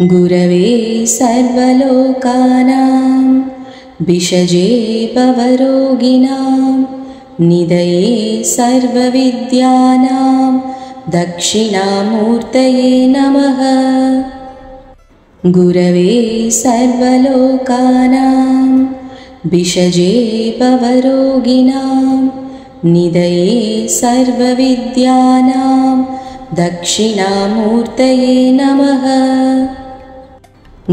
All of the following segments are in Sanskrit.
गुरवे सर्वलोकानां भिषजे भवरोगिणां निधये सर्वविद्यानां दक्षिणामूर्तये नमः। गुरवे सर्वलोकानां भिषजे भवरोगिणां निधये सर्वविद्यानां दक्षिणामूर्तये नमः।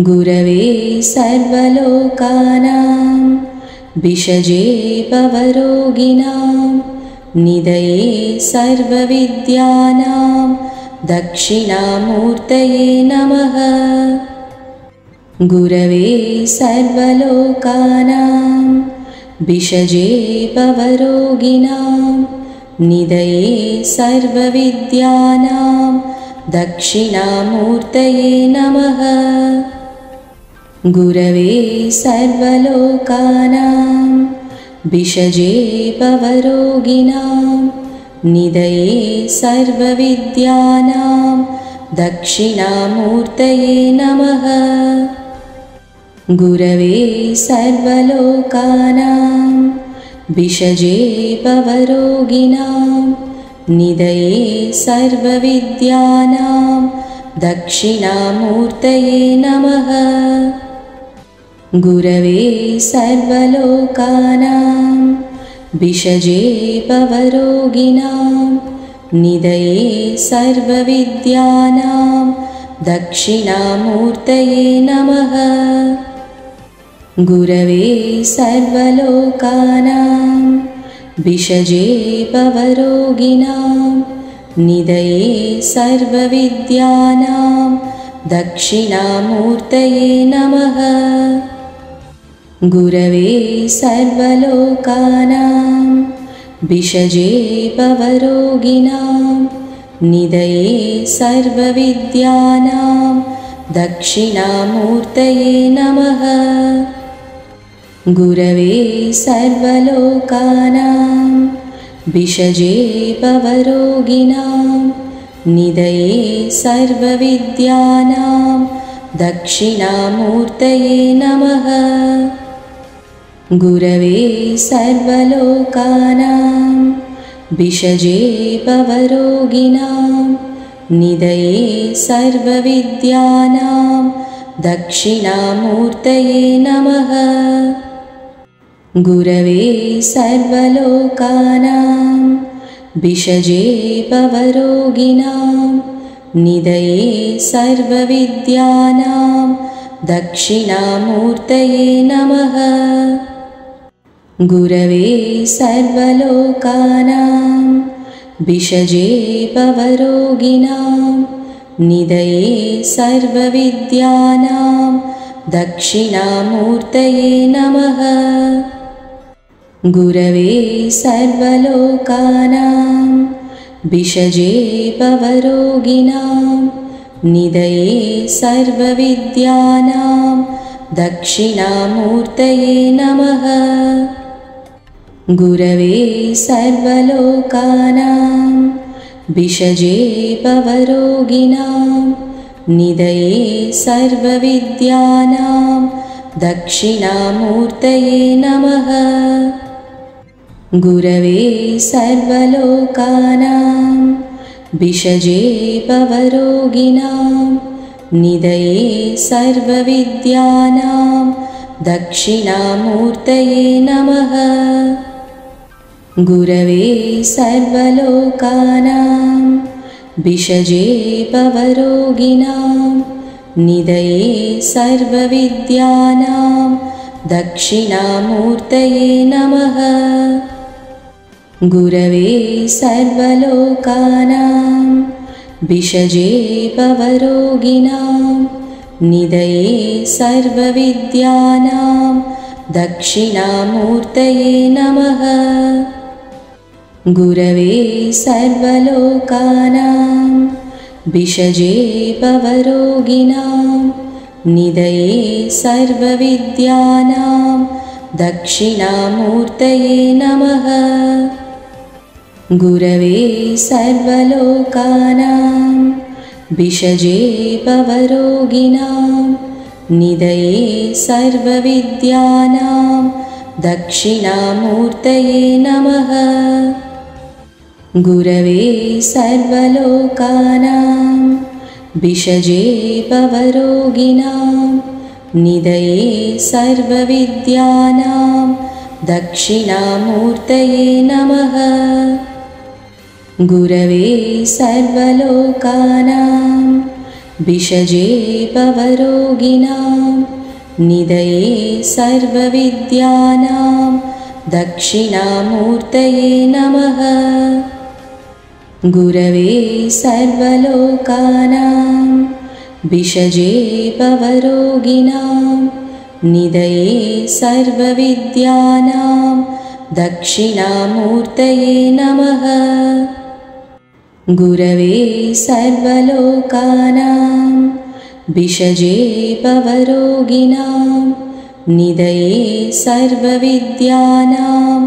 गुरवे सर्वलोकानां भिषजे भवरोगिणां निधये सर्वविद्यानां दक्षिणामूर्तये नमः। गुरवे सर्वलोकानां भिषजे भवरोगिणां निधये सर्वविद्यानां दक्षिणामूर्तये नमः। गुरवे सर्वलोकानां भिषजे भवरोगिणां निधये सर्वविद्यानां दक्षिणामूर्तये नमः। गुरवे सर्वलोकानां भिषजे भवरोगिणां निधये सर्वविद्यानां दक्षिणामूर्तये नमः। गुरवे सर्वलोकानां भिषजे भवरोगिणां निधये सर्वविद्यानां दक्षिणामूर्तये नमः। गुरवे सर्वलोकानां भिषजे भवरोगिणां निधये सर्वविद्यानां दक्षिणामूर्तये नमः। गुरवे सर्वलोकानां भिषजे भवरोगिणां निधये सर्वविद्यानां दक्षिणामूर्तये नमः। गुरवे सर्वलोकानां भिषजे भवरोगिणां निधये सर्वविद्यानां दक्षिणामूर्तये नमः। गुरवे सर्वलोकानां भिषजे भवरोगिणां निधये सर्वविद्यानां दक्षिणामूर्तये नमः। गुरवे सर्वलोकानां भिषजे भवरोगिणां निधये सर्वविद्यानां दक्षिणामूर्तये नमः। गुरवे सर्वलोकानां भिषजे भवरोगिणां निधये सर्वविद्यानां दक्षिणामूर्तये नमः। गुरवे सर्वलोकानां भिषजे भवरोगिणां निधये सर्वविद्यानां दक्षिणामूर्तये नमः। गुरवे सर्वलोकानां भिषजे भवरोगिणां निधये सर्वविद्यानां दक्षिणामूर्तये नमः। गुरवे सर्वलोकानां भिषजे भवरोगिणां निधये सर्वविद्यानां दक्षिणामूर्तये नमः। गुरवे सर्वलोकानां भिषजे भवरोगिणां निधये सर्वविद्यानां दक्षिणामूर्तये नमः। गुरवे सर्वलोकानां भिषजे भवरोगिणां निधये सर्वविद्यानां दक्षिणामूर्तये नमः। गुरवे सर्वलोकानां भिषजे भवरोगिणां निधये सर्वविद्यानां दक्षिणामूर्तये नमः। गुरवे सर्वलोकानां भिषजे भवरोगिणां निधये सर्वविद्यानां दक्षिणामूर्तये नमः। गुरवे सर्वलोकानां भिषजे भवरोगिणां निधये सर्वविद्यानां दक्षिणामूर्तये नमः। गुरवे सर्वलोकानां भिषजे भवरोगिणां निधये सर्वविद्यानां दक्षिणामूर्तये नमः। गुरवे सर्वलोकानां भिषजे भवरोगिणां निधये सर्वविद्यानां दक्षिणामूर्तये नमः। गुरवे सर्वलोकानां भिषजे भवरोगिणां निधये सर्वविद्यानां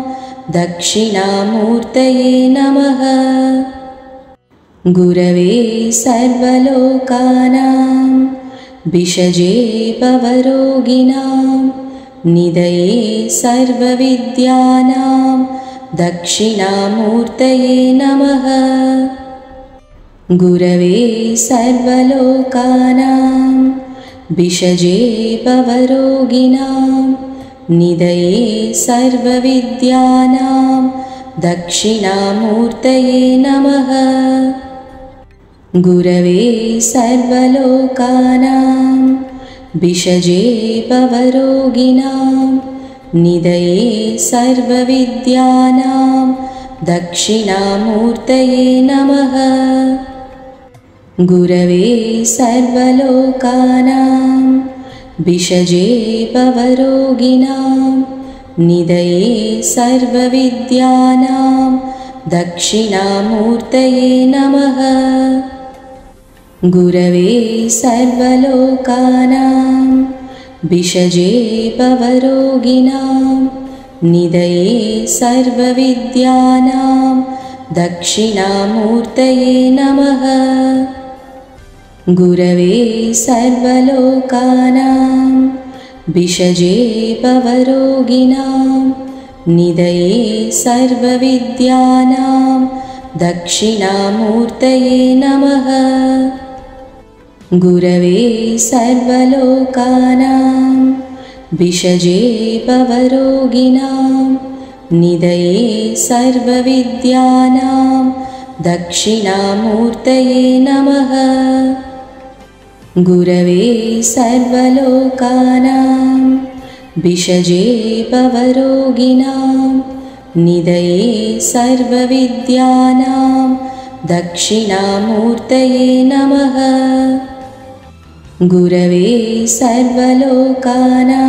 दक्षिणामूर्तये नमः। गुरवे सर्वलोकानां भिषजे भवरोगिणां निधये सर्वविद्यानां दक्षिणामूर्तये नमः। गुरवे सर्वलोकानां भिषजे भवरोगिणां निधये सर्वविद्यानां दक्षिणामूर्तये नमः। गुरवे सर्वलोकानां भिषजे भवरोगिणां निधये सर्वविद्यानां दक्षिणामूर्तये नमः। गुरवे सर्वलोकानां भिषजे भवरोगिणां निधये सर्वविद्यानां दक्षिणामूर्तये नमः। गुरवे सर्वलोकानां भिषजे भवरोगिणां निधये सर्वविद्यानां दक्षिणामूर्तये नमः। गुरवे सर्वलोकानां भिषजे भवरोगिणां निधये सर्वविद्यानां दक्षिणामूर्तये नमः। गुरवे सर्वलोकानां भिषजे भवरोगिणां निधये सर्वविद्यानां दक्षिणामूर्तये नमः। गुरवे सर्वलोकानां भिषजे भवरोगिणां निधये सर्वविद्यानां दक्षिणामूर्तये नमः। गुरवे सर्वलोकानां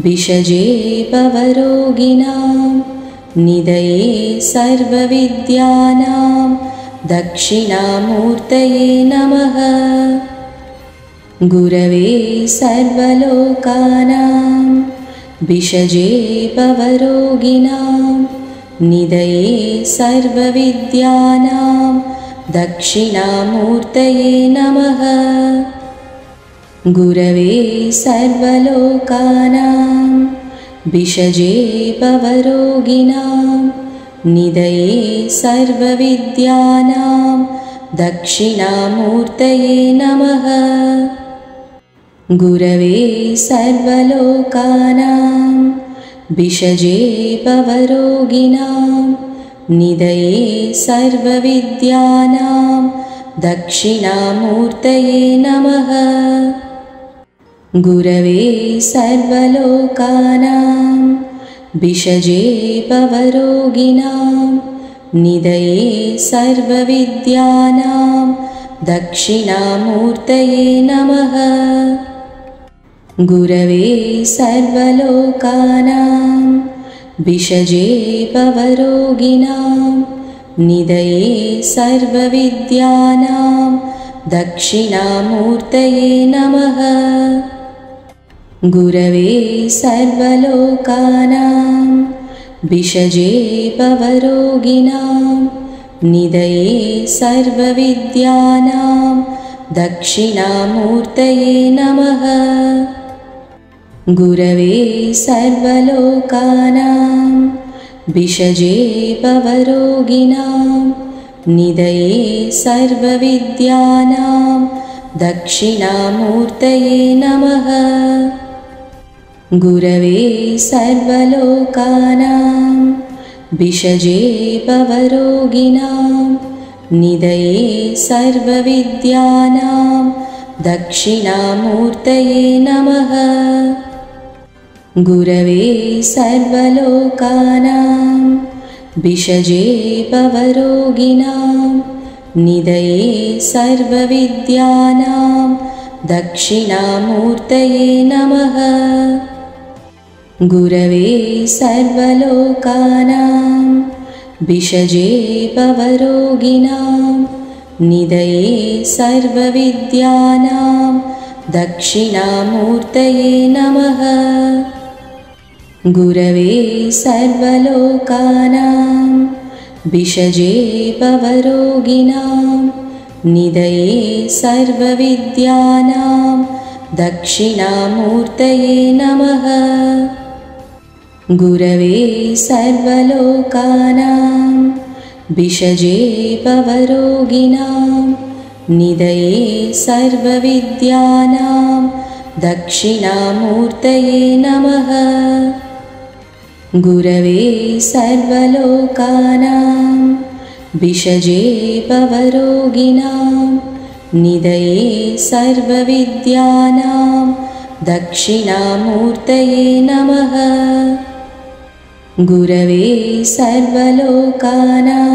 भिषजे भवरोगिणां निधये सर्वविद्यानां दक्षिणामूर्तये नमः। गुरवे सर्वलोकानां भिषजे भवरोगिणां निधये सर्वविद्यानां दक्षिणामूर्तये नमः। गुरवे सर्वलोकानां भिषजे भवरोगिणां निधये सर्वविद्यानां दक्षिणामूर्तये नमः। गुरवे सर्वलोकानां भिषजे भवरोगिणां निधये सर्वविद्यानां दक्षिणामूर्तये नमः। गुरवे सर्वलोकानां भिषजे भवरोगिणां निधये सर्वविद्यानां दक्षिणामूर्तये नमः। गुरवे सर्वलोकानां भिषजे भवरोगिणां निधये सर्वविद्यानां दक्षिणामूर्तये नमः। गुरवे सर्वलोकानां भिषजे भवरोगिणां निधये सर्वविद्यानां दक्षिणामूर्तये नमः। गुरवे सर्वलोकानां भिषजे भवरोगिणां निधये सर्वविद्यानां दक्षिणामूर्तये नमः। गुरवे सर्वलोकानां भिषजे भवरोगिणां निधये सर्वविद्यानां दक्षिणामूर्तये नमः। गुरवे सर्वलोकानां भिषजे भवरोगिणां निधये सर्वविद्यानां दक्षिणामूर्तये नमः। गुरवे सर्वलोकानां भिषजे भवरोगिणां निधये सर्वविद्यानां दक्षिणामूर्तये नमः। गुरवे सर्वलोकानां भिषजे भवरोगिणां निधये सर्वविद्यानां दक्षिणामूर्तये नमः। गुरवे सर्वलोकानां भिषजे भवरोगिणां निधये सर्वविद्यानां दक्षिणामूर्तये नमः। गुरवे सर्वलोकानां भिषजे भवरोगिणां निधये सर्वविद्यानां दक्षिणामूर्तये नमः। गुरवे सर्वलोकानां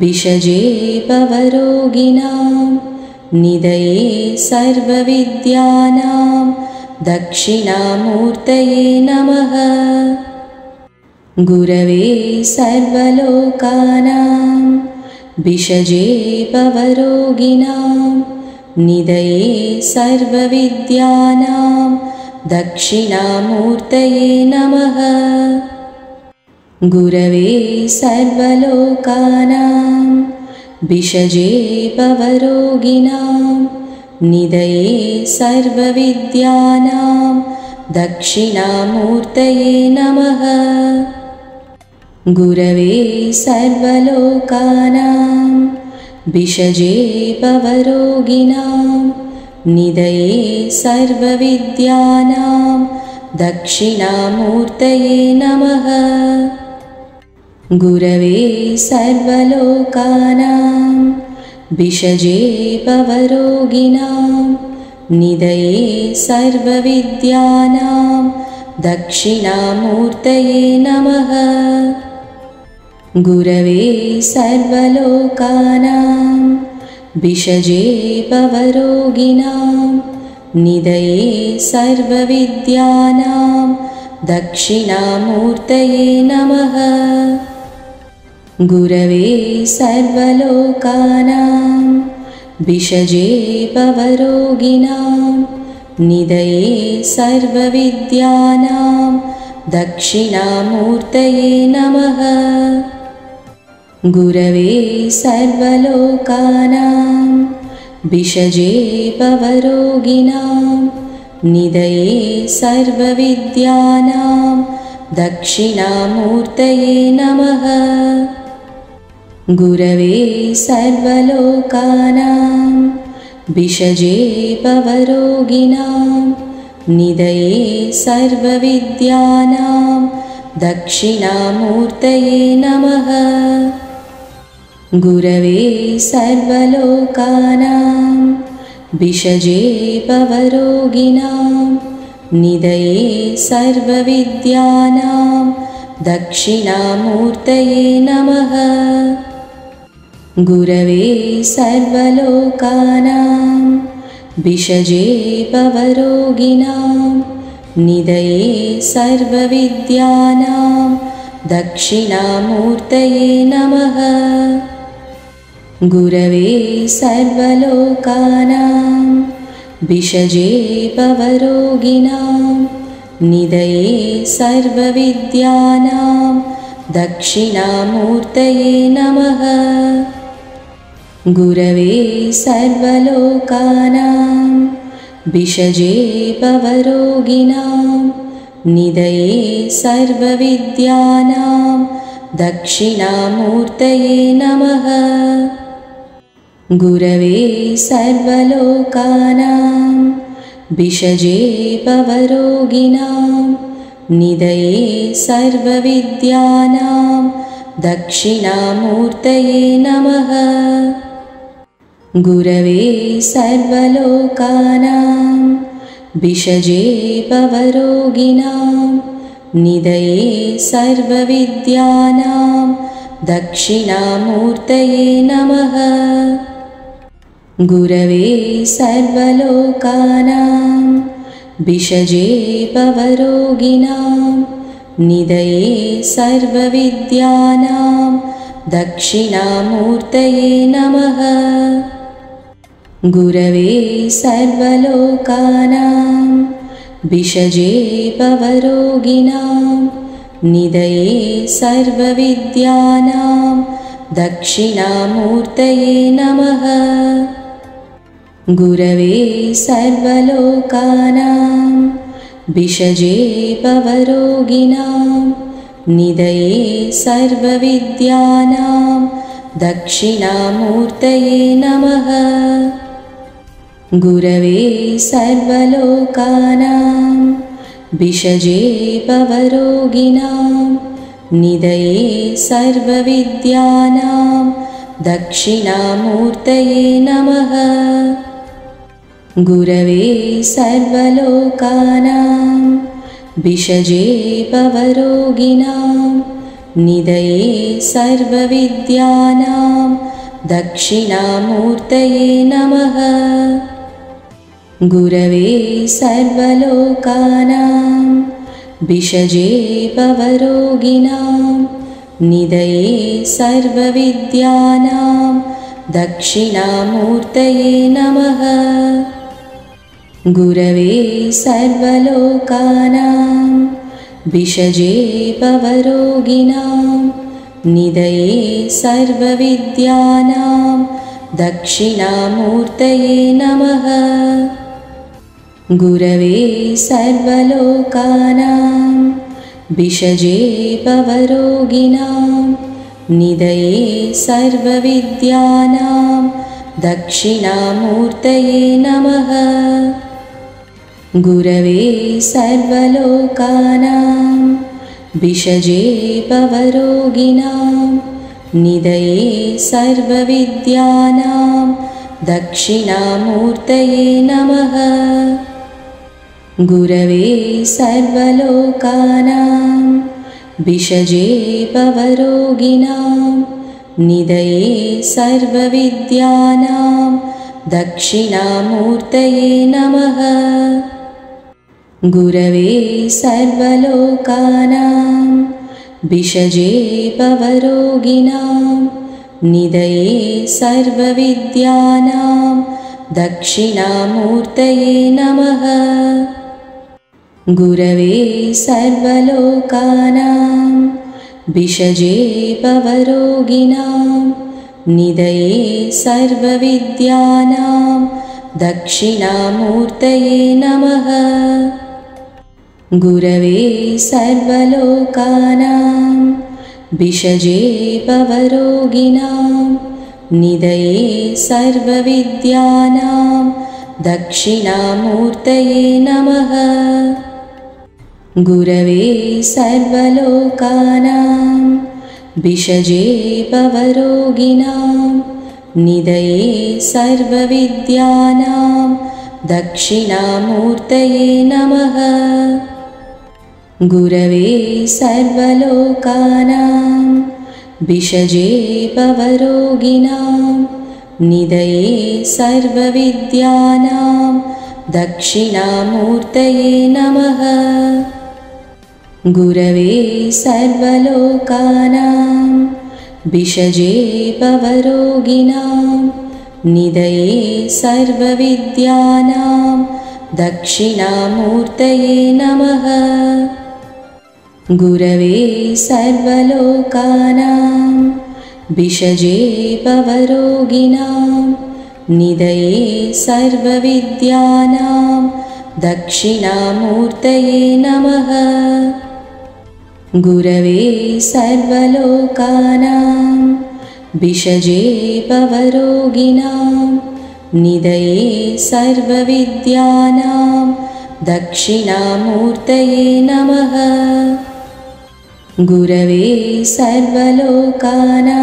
भिषजे भवरोगिणां निधये सर्वविद्यानां दक्षिणामूर्तये नमः। गुरवे सर्वलोकानां भिषजे भवरोगिणां निधये सर्वविद्यानां दक्षिणामूर्तये नमः। गुरवे सर्वलोकानां भिषजे भवरोगिणां निधये सर्वविद्यानां दक्षिणामूर्तये नमः। गुरवे सर्वलोकानां भिषजे भवरोगिणां निधये सर्वविद्यानां दक्षिणामूर्तये नमः। गुरवे सर्वलोकानां भिषजे भवरोगिणां निधये सर्वविद्यानां दक्षिणामूर्तये नमः। गुरवे सर्वलोकानां भिषजे भवरोगिणां निधये सर्वविद्यानां दक्षिणामूर्तये नमः। गुरवे सर्वलोकानां भिषजे भवरोगिणां निधये सर्वविद्यानां दक्षिणामूर्तये नमः। गुरवे सर्वलोकानां भिषजे भवरोगिणां निधये सर्वविद्यानां दक्षिणामूर्तये नमः। गुरवे सर्वलोकानां भिषजे भवरोगिणां निधये सर्वविद्यानां दक्षिणामूर्तये नमः। गुरवे सर्वलोकानां भिषजे भवरोगिणां निधये सर्वविद्यानां दक्षिणामूर्तये नमः। गुरवे सर्वलोकानां भिषजे भवरोगिणां निधये सर्वविद्यानां दक्षिणामूर्तये नमः। गुरवे सर्वलोकानां भिषजे भवरोगिणां निधये सर्वविद्यानां दक्षिणामूर्तये नमः। गुरवे सर्वलोकानां भिषजे भवरोगिणां निधये सर्वविद्यानां दक्षिणामूर्तये नमः। गुरवे सर्वलोकानां भिषजे भवरोगिणां निधये सर्वविद्यानां दक्षिणामूर्तये नमः। गुरवे सर्वलोकानां भिषजे भवरोगिणां निधये सर्वविद्यानां दक्षिणामूर्तये नमः। गुरवे सर्वलोकानां भिषजे भवरोगिणां निधये सर्वविद्यानां दक्षिणामूर्तये नमः। गुरवे सर्वलोकानां भिषजे भवरोगिणां निधये सर्वविद्यानां दक्षिणामूर्तये नमः। गुरवे सर्वलोकानां भिषजे भवरोगिणां निधये सर्वविद्यानां दक्षिणामूर्तये नमः। गुरवे सर्वलोकानां भिषजे भवरोगिणां निधये सर्वविद्यानां दक्षिणामूर्तये नमः। गुरवे सर्वलोकानां भिषजे भवरोगिणां निधये सर्वविद्यानां दक्षिणामूर्तये नमः। गुरवे सर्वलोकानां भिषजे भवरोगिणां निधये सर्वविद्यानां दक्षिणामूर्तये नमः। गुरवे सर्वलोकानां भिषजे भवरोगिणां निधये सर्वविद्यानां दक्षिणामूर्तये नमः। गुरवे सर्वलोकानां भिषजे भवरोगिणां निधये सर्वविद्यानां दक्षिणामूर्तये नमः। गुरवे सर्वलोकानां भिषजे भवरोगिणां निधये सर्वविद्यानां दक्षिणामूर्तये नमः। गुरवे सर्वलोकानां भिषजे भवरोगिणां निधये सर्वविद्यानां दक्षिणामूर्तये नमः। गुरवे सर्वलोकानां भिषजे भवरोगिणां निधये सर्वविद्यानां दक्षिणामूर्तये नमः। गुरवे सर्वलोकानां भिषजे भवरोगिणां निधये सर्वविद्यानां दक्षिणामूर्तये नमः। गुरवे सर्वलोकानां भिषजे भवरोगिणां निधये सर्वविद्यानां दक्षिणामूर्तये नमः। गुरवे सर्वलोकानां भिषजे भवरोगिणां निधये सर्वविद्यानां दक्षिणामूर्तये नमः। गुरवे सर्वलोकानां भिषजे भवरोगिणां निधये सर्वविद्यानां दक्षिणामूर्तये नमः। गुरवे सर्वलोकानां भिषजे भवरोगिणां निधये सर्वविद्यानां दक्षिणामूर्तये नमः। गुरवे सर्वलोकानां भिषजे भवरोगिणां निधये सर्वविद्यानां दक्षिणामूर्तये नमः। गुरवे सर्वलोकानां भिषजे भवरोगिणां निधये सर्वविद्यानां दक्षिणामूर्तये नमः। गुरवे सर्वलोकानां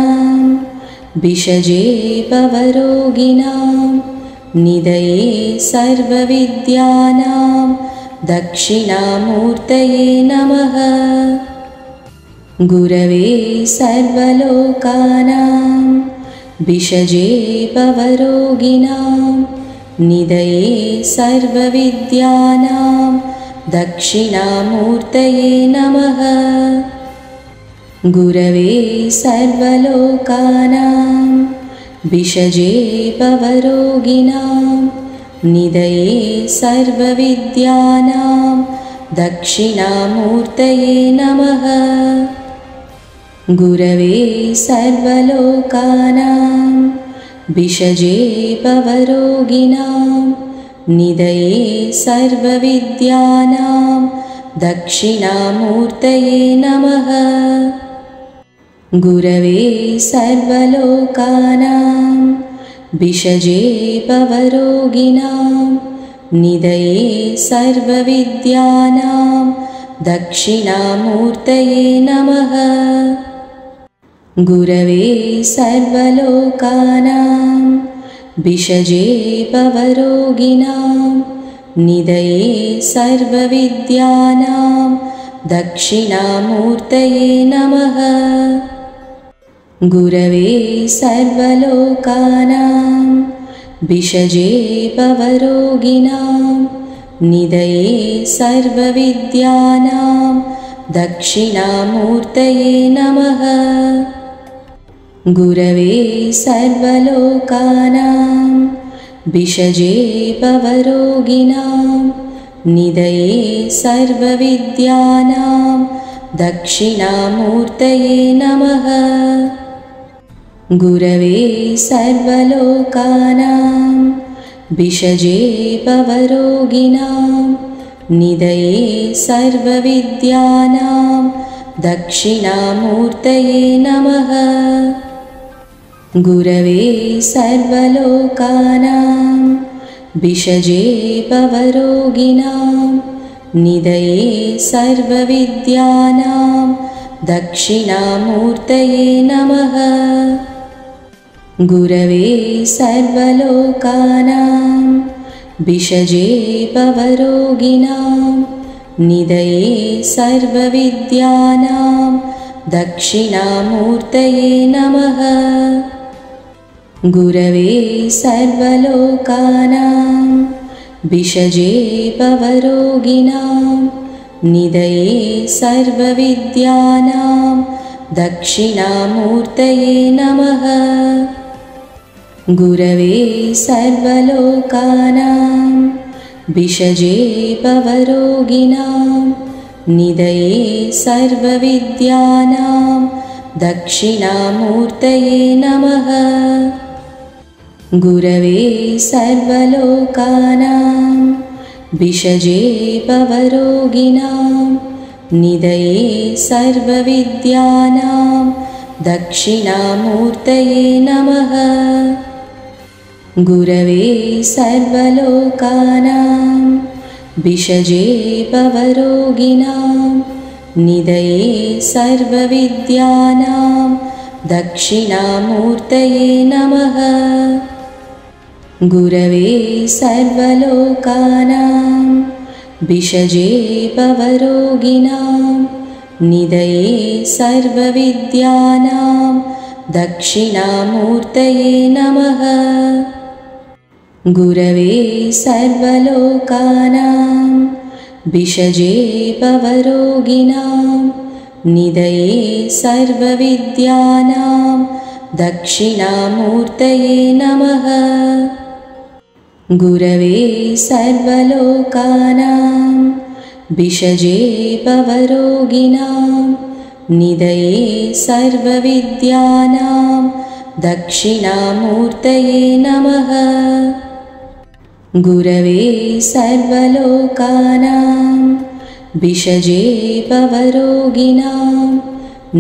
भिषजे भवरोगिणां निधये सर्वविद्यानां दक्षिणामूर्तये नमः। गुरवे सर्वलोकानां भिषजे भवरोगिणां निधये सर्वविद्यानां दक्षिणामूर्तये नमः। गुरवे सर्वलोकानां भिषजे भवरोगिणां निधये सर्वविद्यानां दक्षिणामूर्तये नमः। गुरवे सर्वलोकानां भिषजे भवरोगिणां निधये सर्वविद्यानां दक्षिणामूर्तये नमः। गुरवे सर्वलोकानां भिषजे भवरोगिणां निधये सर्वविद्यानां दक्षिणामूर्तये नमः। गुरवे सर्वलोकानां भिषजे भवरोगिणां निधये सर्वविद्यानां दक्षिणामूर्तये नमः। गुरवे सर्वलोकानां भिषजे भवरोगिणां निधये सर्वविद्यानां दक्षिणामूर्तये नमः। गुरवे सर्वलोकानां भिषजे भवरोगिणां निधये सर्वविद्यानां दक्षिणामूर्तये नमः। गुरवे सर्वलोकानां भिषजे भवरोगिणां निधये सर्वविद्यानां दक्षिणामूर्तये नमः। गुरवे सर्वलोकानां भिषजे भवरोगिणां निधये सर्वविद्यानां दक्षिणामूर्तये नमः। गुरवे सर्वलोकानां भिषजे भवरोगिणां निधये सर्वविद्यानां दक्षिणामूर्तये नमः। गुरवे सर्वलोकानां भिषजे भवरोगिणां निधये सर्वविद्यानां दक्षिणामूर्तये नमः। गुरवे सर्वलोकानां भिषजे भवरोगिणां निधये सर्वविद्यानां दक्षिणामूर्तये नमः। गुरवे सर्वलोकानां भिषजे भवरोगिणां निधये सर्वविद्यानां दक्षिणामूर्तये नमः। गुरवे सर्वलोकानां भिषजे भवरोगिणां निधये सर्वविद्यानां दक्षिणामूर्तये नमः। गुरवे सर्वलोकानां भिषजे भवरोगिणां निधये सर्वविद्यानां दक्षिणामूर्तये नमः। गुरवे सर्वलोकानां भिषजे भवरोगिणां निधये सर्वविद्यानां दक्षिणामूर्तये नमः। गुरवे सर्वलोकानां भिषजे भवरोगिणां निधये सर्वविद्यानां दक्षिणामूर्तये नमः। गुरवे सर्वलोकानां भिषजे भवरोगिणां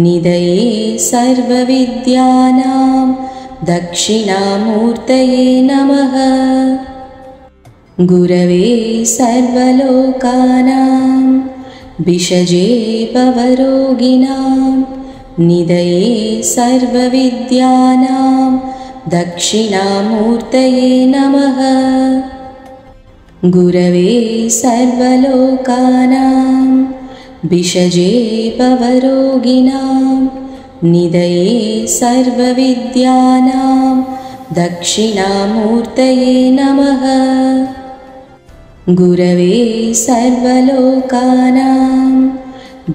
निधये सर्वविद्यानां दक्षिणामूर्तये नमः। गुरवे सर्वलोकानां भिषजे भवरोगिणां निधये सर्वविद्यानां दक्षिणामूर्तये नमः। गुरवे सर्वलोकानां भिषजे भवरोगिणां निधये सर्वविद्यानां दक्षिणामूर्तये नमः। गुरवे सर्वलोकानां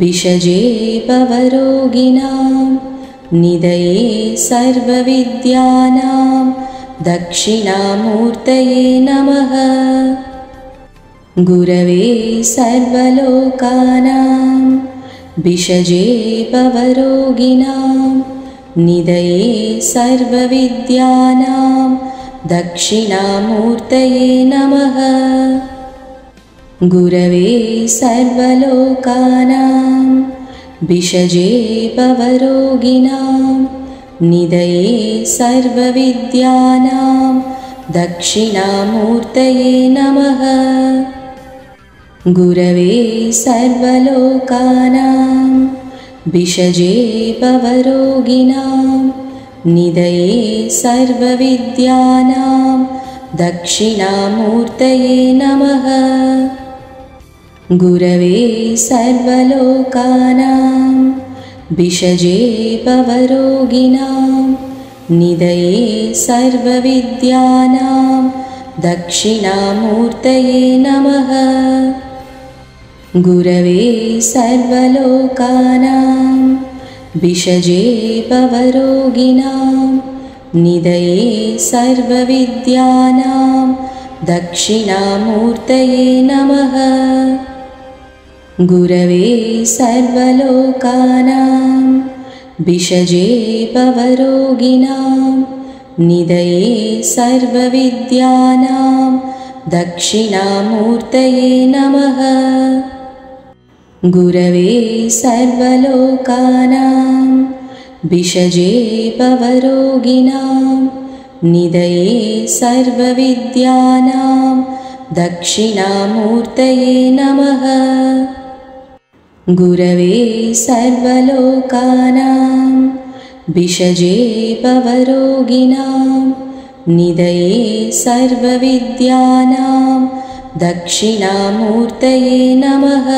भिषजे भवरोगिणां निधये सर्वविद्यानां दक्षिणामूर्तये नमः। गुरवे सर्वलोकानां भिषजे भवरोगिणां निधये सर्वविद्यानां दक्षिणामूर्तये नमः। गुरवे सर्वलोकानां भिषजे भवरोगिणां निधये सर्वविद्यानां दक्षिणामूर्तये नमः। गुरवे सर्वलोकानां भिषजे भवरोगिणां निधये सर्वविद्यानां दक्षिणामूर्तये नमः। गुरवे सर्वलोकानां भिषजे भवरोगिणां निधये सर्वविद्यानां दक्षिणामूर्तये नमः। गुरवे सर्वलोकानां भिषजे भवरोगिणां निधये सर्वविद्यानां दक्षिणामूर्तये नमः। गुरवे सर्वलोकानां भिषजे भवरोगिणां निधये सर्वविद्यानां दक्षिणामूर्तये नमः। गुरवे सर्वलोकानां भिषजे भवरोगिणां निधये सर्वविद्यानां दक्षिणामूर्तये नमः। गुरवे सर्वलोकानां भिषजे भवरोगिणां निधये सर्वविद्यानां दक्षिणामूर्तये नमः। गुरवे सर्वलोकानां भिषजे भवरोगिणां निधये सर्वविद्यानां दक्षिणामूर्तये नमः। गुरवे सर्वलोकानां भिषजे भवरोगिणां निधये सर्वविद्यानां दक्षिणामूर्तये नमः। गुरवे सर्वलोकानां भिषजे भवरोगिणां निधये सर्वविद्यानां दक्षिणामूर्तये नमः।